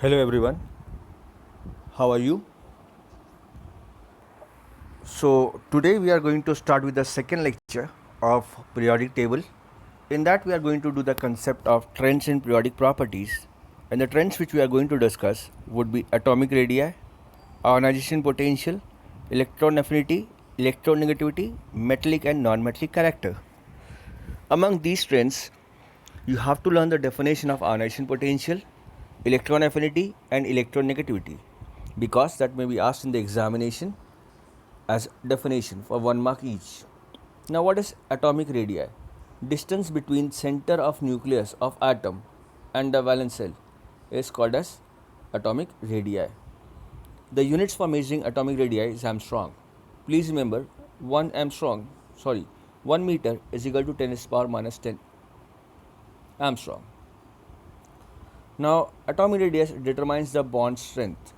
Hello everyone, how are you? So today we are going to start with the second lecture of periodic table. In that we are going to do the concept of trends in periodic properties, and the trends which we are going to discuss would be atomic radii, ionization potential, electron affinity, electronegativity, metallic and non-metallic character. Among these trends, you have to learn the definition of ionization potential, electron affinity and electronegativity, because that may be asked in the examination as definition for 1 mark each. Now what is atomic radii? Distance between center of nucleus of atom and the valence shell is called as atomic radii. The units for measuring atomic radii is Armstrong. Please remember 1 meter is equal to 10 to the power minus 10 Armstrong. Now atomic radius determines the bond strength.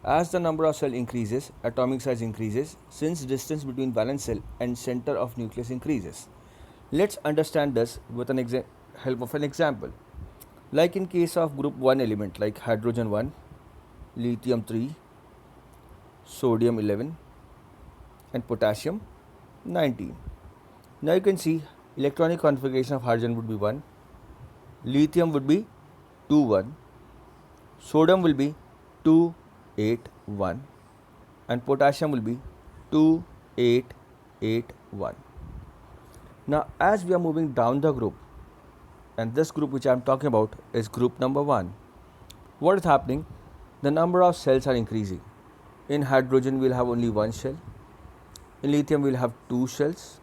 As the number of cells increases, atomic size increases since distance between valence shell and center of nucleus increases. Let's understand this with an help of an example. Like in case of group 1 element like hydrogen 1, lithium 3, sodium 11 and potassium 19. Now you can see electronic configuration of hydrogen would be 1, lithium would be 2 1, sodium will be 2 8 1 and potassium will be 2 8 8 1. Now as we are moving down the group, and this group which I am talking about is group number 1, what is happening? The number of cells are increasing. In hydrogen we will have only 1 shell, in lithium we will have 2 shells,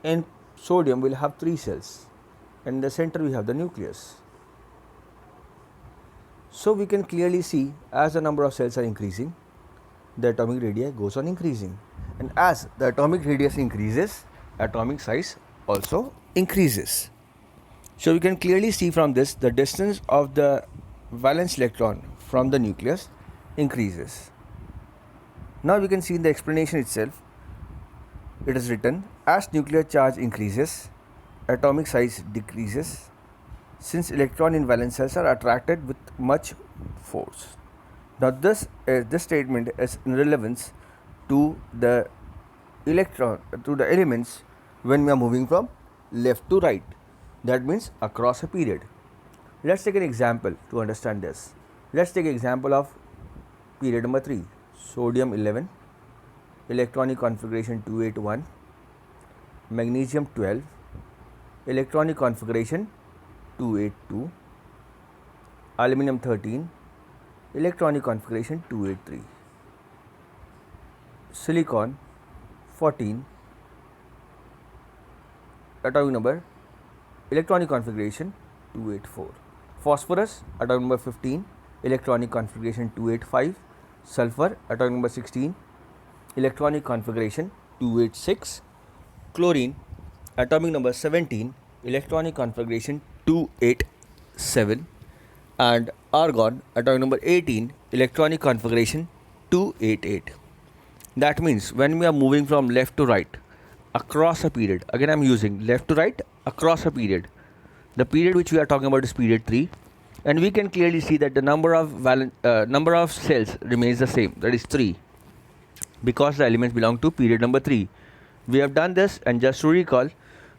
in sodium we will have 3 cells, and in the center we have the nucleus. So we can clearly see as the number of cells are increasing, the atomic radii goes on increasing, and as the atomic radius increases, atomic size also increases. So we can clearly see from this the distance of the valence electron from the nucleus increases. Now we can see in the explanation itself, it is written as nuclear charge increases, atomic size decreases, since electron in valence cells are attracted with much force. Now this statement is in relevance to the elements when we are moving from left to right, that means across a period. Let's take an example to understand this. Let's take an example of period number 3, sodium 11, electronic configuration 281, magnesium 12, electronic configuration 282, aluminum 13, electronic configuration 283, silicon 14, atomic number, electronic configuration 284, phosphorus atomic number 15, electronic configuration 285, sulfur atomic number 16, electronic configuration 286, chlorine atomic number 17, electronic configuration 287, and argon atomic number 18, electronic configuration 288. That means when we are moving from left to right across a period, again I am using left to right across a period, the period which we are talking about is period 3, and we can clearly see that the number of cells remains the same, that is 3, because the elements belong to period number 3. We have done this, and just to recall,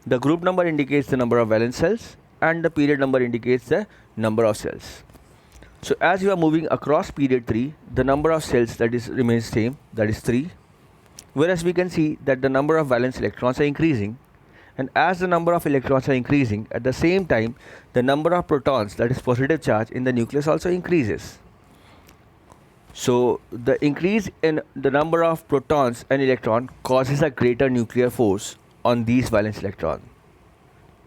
the group number indicates the number of valence cells and the period number indicates the number of cells. So as you are moving across period 3, the number of cells that is remains same, that is 3, whereas we can see that the number of valence electrons are increasing, and as the number of electrons are increasing, at the same time the number of protons, that is positive charge, in the nucleus also increases. So the increase in the number of protons and electron causes a greater nuclear force on these valence electrons.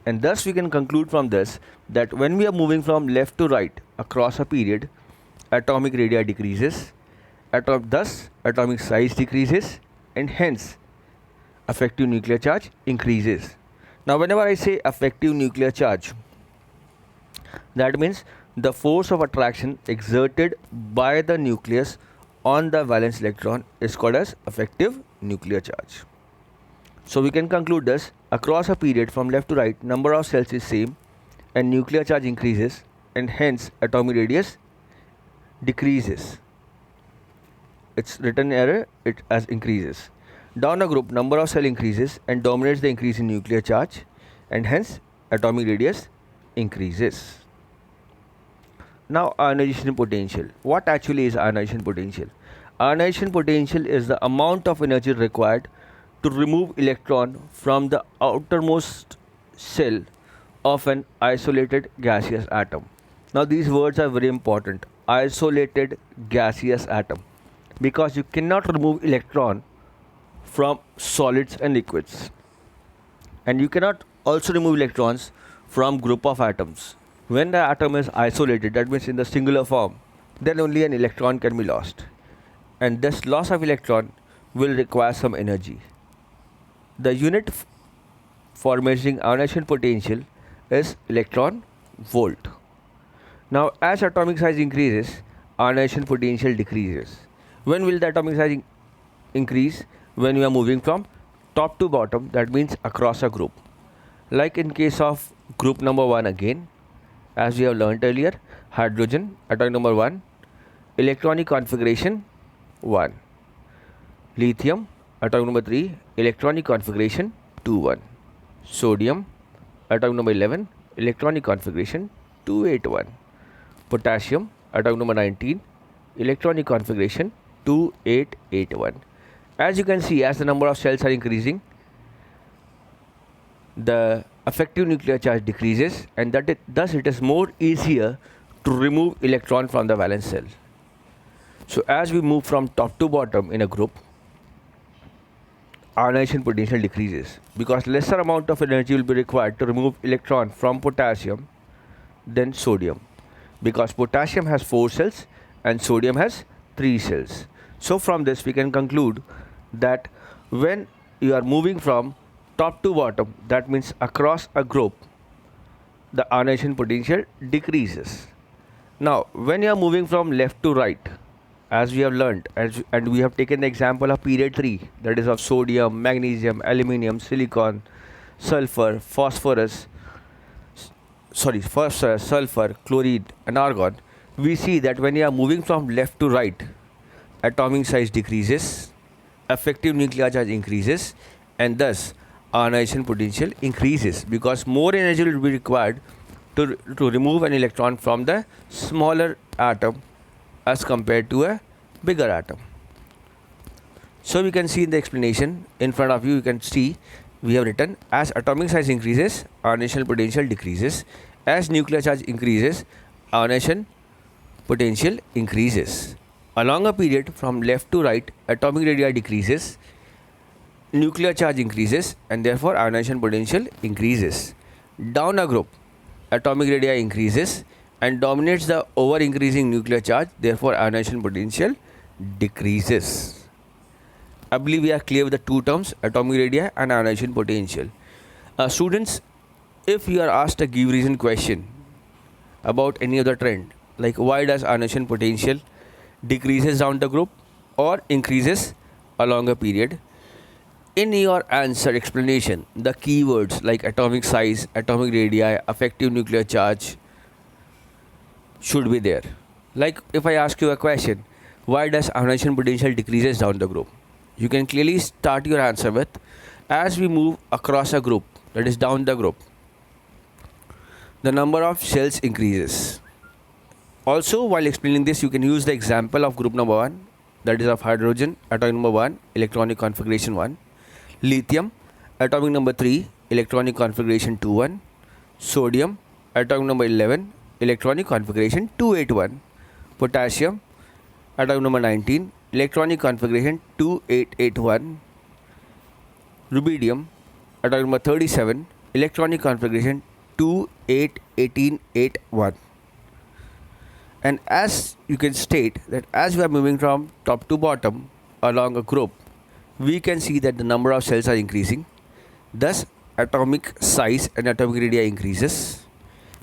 And thus we can conclude from this that when we are moving from left to right across a period, atomic radii decreases, thus atomic size decreases, and hence effective nuclear charge increases. Now whenever I say effective nuclear charge, that means the force of attraction exerted by the nucleus on the valence electron is called as effective nuclear charge. So we can conclude this: across a period from left to right, number of cells is same and nuclear charge increases, and hence atomic radius decreases. It's written error, it as increases. Down a group, number of cell increases and dominates the increase in nuclear charge, and hence atomic radius increases. Now ionization potential. What actually is ionization potential? Ionization potential is the amount of energy required to remove electron from the outermost shell of an isolated gaseous atom. Now these words are very important. Isolated gaseous atom, because you cannot remove electron from solids and liquids, and you cannot also remove electrons from group of atoms. When the atom is isolated, that means in the singular form, then only an electron can be lost, and this loss of electron will require some energy. The unit for measuring ionization potential is electron volt. Now as atomic size increases, ionization potential decreases. When will the atomic size increase? When we are moving from top to bottom, that means across a group. Like in case of group number 1 again, as we have learnt earlier, hydrogen, atomic number 1, electronic configuration 1. Lithium, atomic number 3, electronic configuration 2-1. Sodium, atomic number 11, electronic configuration 281. Potassium, atomic number 19, electronic configuration 2881. As you can see, as the number of cells are increasing, the effective nuclear charge decreases, and thus it is more easier to remove electron from the valence shell. So as we move from top to bottom in a group, ionization potential decreases, because lesser amount of energy will be required to remove electron from potassium than sodium, because potassium has 4 cells and sodium has 3 cells. So from this we can conclude that when you are moving from top to bottom, that means across a group, the ionization potential decreases. Now when you are moving from left to right, as we have learned, and we have taken the example of period 3, that is of sodium, magnesium, aluminium, silicon, sulfur, sulfur, chloride and argon, we see that when you are moving from left to right, atomic size decreases, effective nuclear charge increases, and thus ionization potential increases, because more energy will be required to remove an electron from the smaller atom as compared to a bigger atom. So we can see in the explanation in front of you, you can see we have written, as atomic size increases, ionization potential decreases. As nuclear charge increases, ionization potential increases. Along a period from left to right, atomic radii decreases, nuclear charge increases, and therefore ionization potential increases. Down a group, atomic radii increases and dominates the over increasing nuclear charge, therefore ionization potential decreases. I believe we are clear with the two terms, atomic radii and ionization potential. Students, if you are asked a give reason question about any other trend, like why does ionization potential decreases down the group or increases along a period, in your answer explanation, the keywords like atomic size, atomic radii, effective nuclear charge should be there. Like if I ask you a question, why does ionization potential decreases down the group, you can clearly start your answer with, as we move across a group, that is down the group, the number of shells increases. Also, while explaining this, you can use the example of group number 1, that is of hydrogen, atomic number 1, electronic configuration 1, lithium, atomic number 3, electronic configuration 2-1, sodium, atomic number 11, electronic configuration 281, potassium, atomic number 19, electronic configuration 2881, rubidium, atomic number 37, electronic configuration 28181. And as you can state that as we are moving from top to bottom along a group, we can see that the number of cells are increasing, thus atomic size and atomic radii increases,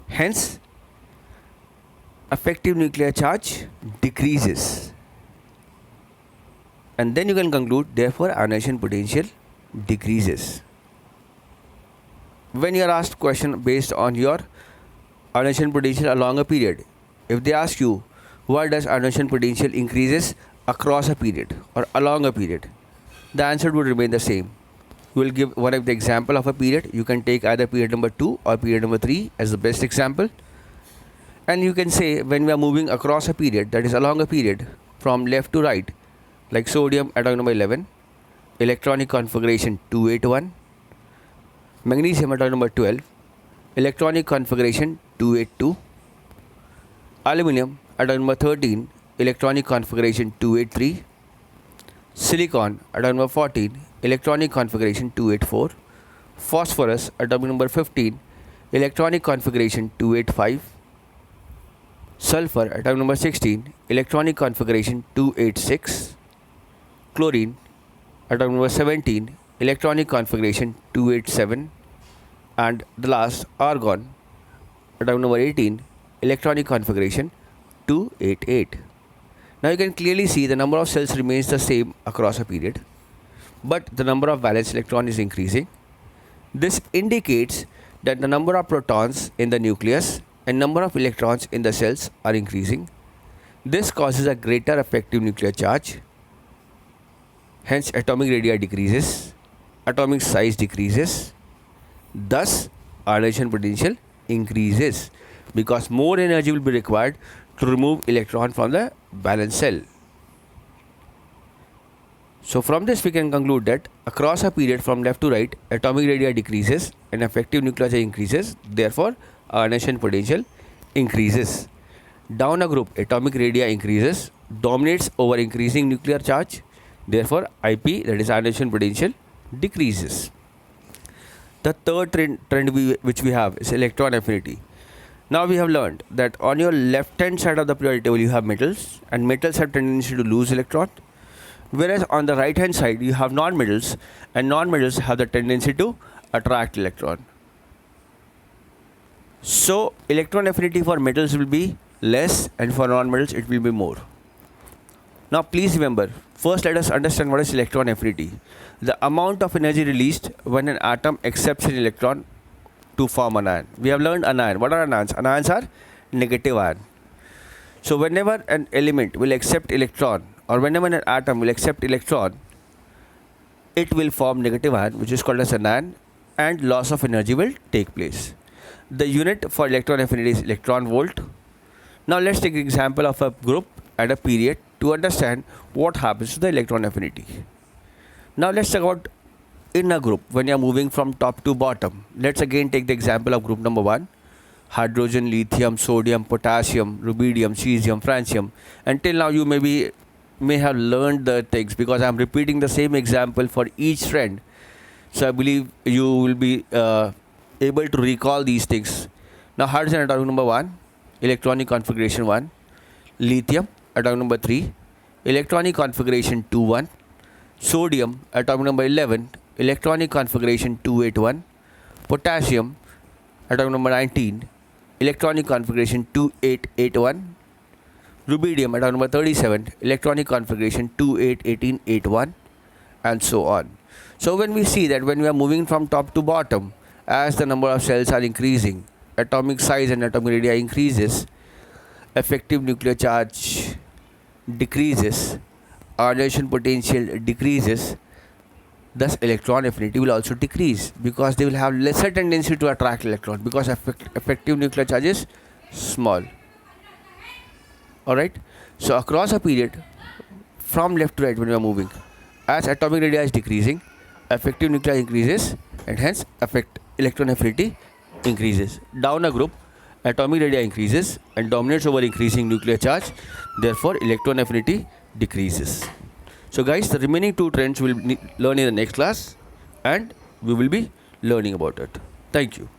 hence effective nuclear charge decreases, and then you can conclude therefore ionization potential decreases. When you are asked question based on your ionization potential along a period, if they ask you why does ionization potential increases across a period or along a period? The answer would remain the same. We will give one of the example of a period. You can take either period number 2 or period number 3 as the best example. And you can say when we are moving across a period, that is along a period, from left to right, like sodium atomic number 11, electronic configuration 281, magnesium atomic number 12, electronic configuration 282, aluminum atomic number 13, electronic configuration 283, silicon atomic number 14, electronic configuration 284, phosphorus atomic number 15, electronic configuration 285, sulfur atomic number 16, electronic configuration 286, chlorine atomic number 17, electronic configuration 287, and the last argon atomic number 18, electronic configuration 288. Now you can clearly see the number of cells remains the same across a period, but the number of valence electron is increasing. This indicates that the number of protons in the nucleus and number of electrons in the cells are increasing. This causes a greater effective nuclear charge. Hence atomic radii decreases, atomic size decreases. Thus ionization potential increases because more energy will be required to remove electron from the valence cell. So from this we can conclude that across a period from left to right, atomic radii decreases and effective nuclear charge increases. Therefore ionization potential increases. Down a group, atomic radii increases, dominates over increasing nuclear charge. Therefore IP, that is ionization potential, decreases. The third trend which we have is electron affinity. Now we have learned that on your left hand side of the periodic table you have metals, and metals have tendency to lose electron, whereas on the right hand side you have non-metals, and non-metals have the tendency to attract electron. So electron affinity for metals will be less and for non-metals it will be more. Now please remember, first let us understand what is electron affinity. The amount of energy released when an atom accepts an electron to form an ion. We have learned anion. What are anions? Anions are negative ion. So whenever an element will accept electron, or whenever an atom will accept electron, it will form negative ion, which is called as anion, and loss of energy will take place. The unit for electron affinity is electron volt. Now let's take an example of a group and a period to understand what happens to the electron affinity. Now let's talk about in a group when you are moving from top to bottom. Let's again take the example of group number 1. Hydrogen, lithium, sodium, potassium, rubidium, cesium, francium. Until now you may have learned the things because I am repeating the same example for each trend. So I believe you will be able to recall these things. Now hydrogen atomic number 1, electronic configuration 1, lithium atomic number 3, electronic configuration 21, sodium atomic number 11, electronic configuration 281, potassium atomic number 19, electronic configuration 2881, rubidium atomic number 37, electronic configuration 281881, and so on. So when we see that when we are moving from top to bottom, as the number of cells are increasing, atomic size and atomic radii increases, effective nuclear charge decreases, ionization potential decreases, thus electron affinity will also decrease because they will have lesser tendency to attract electron because effective nuclear charge is small. Alright, so across a period from left to right when we are moving, as atomic radii is decreasing, effective nuclear increases, and hence electron affinity increases. Down a group, atomic radii increases and dominates over increasing nuclear charge, therefore electron affinity decreases. So guys, the remaining two trends we'll learn in the next class and we will be learning about it. Thank you.